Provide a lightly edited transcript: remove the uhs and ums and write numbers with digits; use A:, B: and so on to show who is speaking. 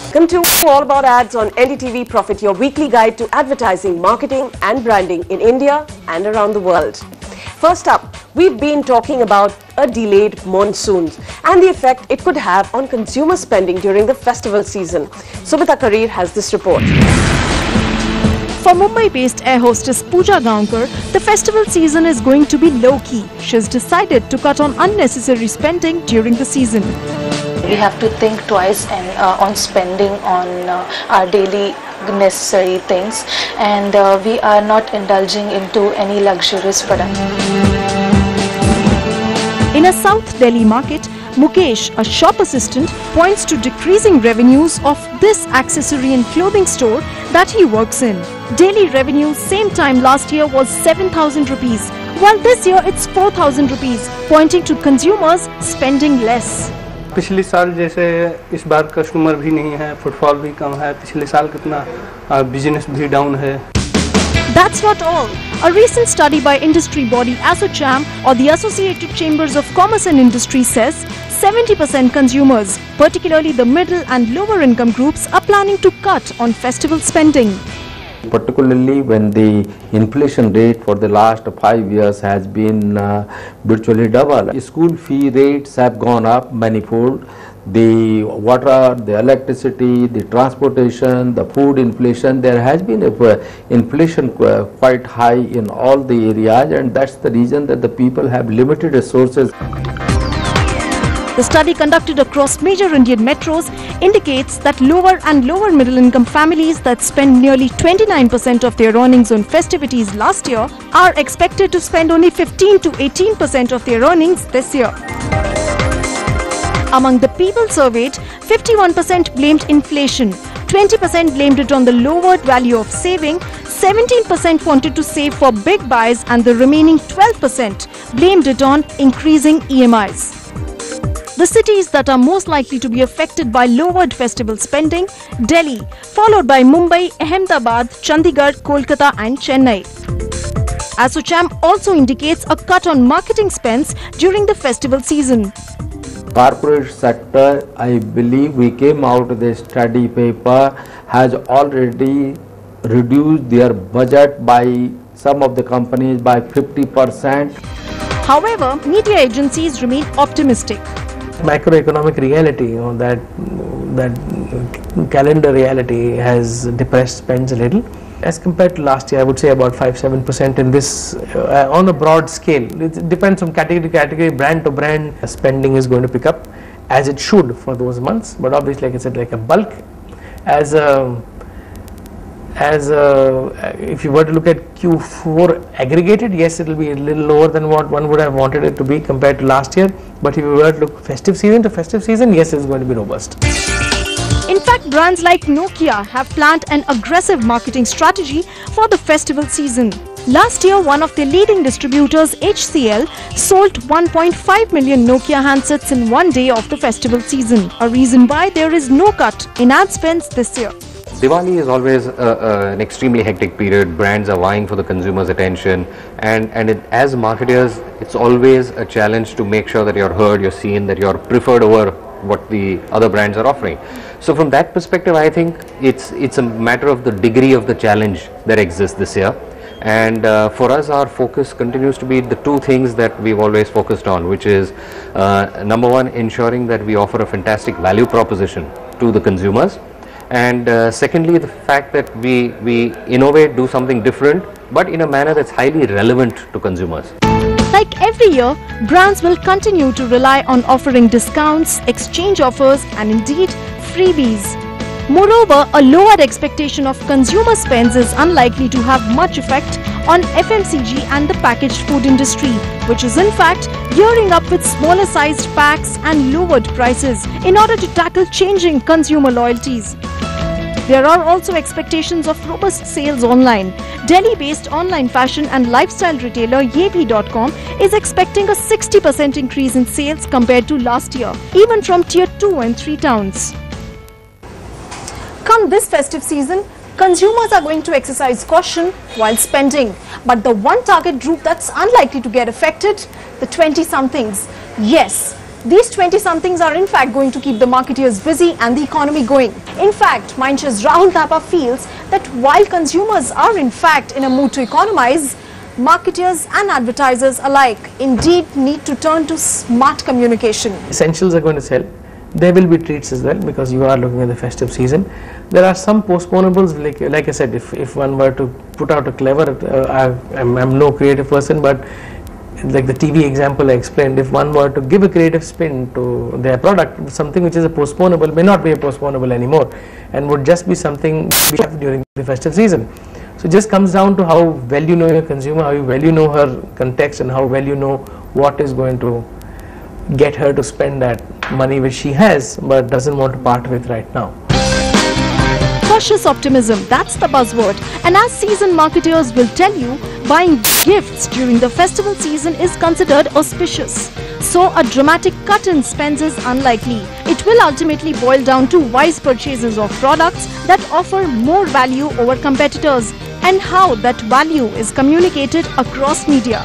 A: Welcome to All About Ads on NDTVProfit, your weekly guide to advertising, marketing and branding in India and around the world. First up, we've been talking about a delayed monsoon and the effect it could have on consumer spending during the festival season. Subita Karir has this report.
B: For Mumbai-based air hostess Pooja Gaonkar, the festival season is going to be low-key. She's decided to cut on unnecessary spending during the season.
C: We have to think twice on spending on our daily necessary things, and we are not indulging into any luxurious product.
B: In a South Delhi market, Mukesh, a shop assistant, points to decreasing revenues of this accessory and clothing store that he works in. Daily revenue same time last year was 7,000 rupees, while this year it's 4,000 rupees, pointing to consumers spending less.
D: पिछले साल जैसे इस बार customer भी नहीं है, footfall भी कम है, पिछले साल कितना बिजनेस भी डाउन है.
B: That's not all. A recent study by industry body ASSOCHAM, or the Associated Chambers of Commerce and Industry, says 70% consumers, particularly the middle and lower income groups, are planning to cut on festival spending.
E: Particularly when the inflation rate for the last 5 years has been virtually double. School fee rates have gone up manifold. The water, the electricity, the transportation, the food inflation, there has been inflation quite high in all the areas, and that's the reason that the people have limited resources.
B: The study conducted across major Indian metros indicates that lower and lower middle income families that spend nearly 29% of their earnings on festivities last year are expected to spend only 15 to 18% of their earnings this year. Among the people surveyed, 51% blamed inflation, 20% blamed it on the lowered value of saving, 17% wanted to save for big buys, and the remaining 12% blamed it on increasing EMIs. The cities that are most likely to be affected by lowered festival spending: Delhi, followed by Mumbai, Ahmedabad, Chandigarh, Kolkata and Chennai. ASSOCHAM also indicates a cut on marketing spends during the festival season.
E: Corporate sector, I believe we came out with a study paper, has already reduced their budget by some of the companies by 50%.
B: However, media agencies remain optimistic.
D: Macroeconomic reality, that calendar reality has depressed spends a little. As compared to last year, I would say about 5-7% in this on a broad scale. It depends from category to category, brand to brand. Spending is going to pick up as it should for those months, but obviously, like I said, like a bulk. If you were to look at Q4 aggregated, yes, it will be a little lower than what one would have wanted it to be compared to last year. But if you were to look festive season to festive season, yes, it's going to be robust.
B: In fact, brands like Nokia have planned an aggressive marketing strategy for the festival season. Last year, one of their leading distributors, HCL, sold 1.5 million Nokia handsets in one day of the festival season, a reason why there is no cut in ad spends this year.
F: Diwali is always an extremely hectic period. Brands are vying for the consumer's attention, and as marketers, it's always a challenge to make sure that you're heard, you're seen, that you're preferred over what the other brands are offering. So from that perspective, I think it's a matter of the degree of the challenge that exists this year. And for us, our focus continues to be the two things that we've always focused on, which is number one, ensuring that we offer a fantastic value proposition to the consumers. And secondly, the fact that we innovate, do something different, but in a manner that's highly relevant to consumers.
B: Like every year, brands will continue to rely on offering discounts, exchange offers and indeed freebies. Moreover, a lower expectation of consumer spends is unlikely to have much effect on FMCG and the packaged food industry, which is in fact gearing up with smaller sized packs and lowered prices in order to tackle changing consumer loyalties. There are also expectations of robust sales online. Delhi-based online fashion and lifestyle retailer Yepi.com is expecting a 60% increase in sales compared to last year, even from Tier 2 and 3 towns. Come this festive season, consumers are going to exercise caution while spending. But the one target group that's unlikely to get affected, the 20-somethings. Yes, These 20-somethings are in fact going to keep the marketeers busy and the economy going. In fact, Mindsh's Rahul Thapa feels that while consumers are in fact in a mood to economize, marketers and advertisers alike indeed need to turn to smart communication.
D: Essentials are going to sell. There will be treats as well, because you are looking at the festive season. There are some postponables, like I said, if one were to put out a clever, I'm no creative person, but like the TV example I explained, if one were to give a creative spin to their product, something which is a postponable may not be a postponable anymore and would just be something we have during the festive season. So it just comes down to how well you know your consumer, how well you know her context, and how well you know what is going to get her to spend that money which she has but doesn't want to part with right now.
B: Cautious optimism, that's the buzzword. And as seasoned marketers will tell you, buying gifts during the festival season is considered auspicious. So a dramatic cut in spends is unlikely. It will ultimately boil down to wise purchases of products that offer more value over competitors and how that value is communicated across media.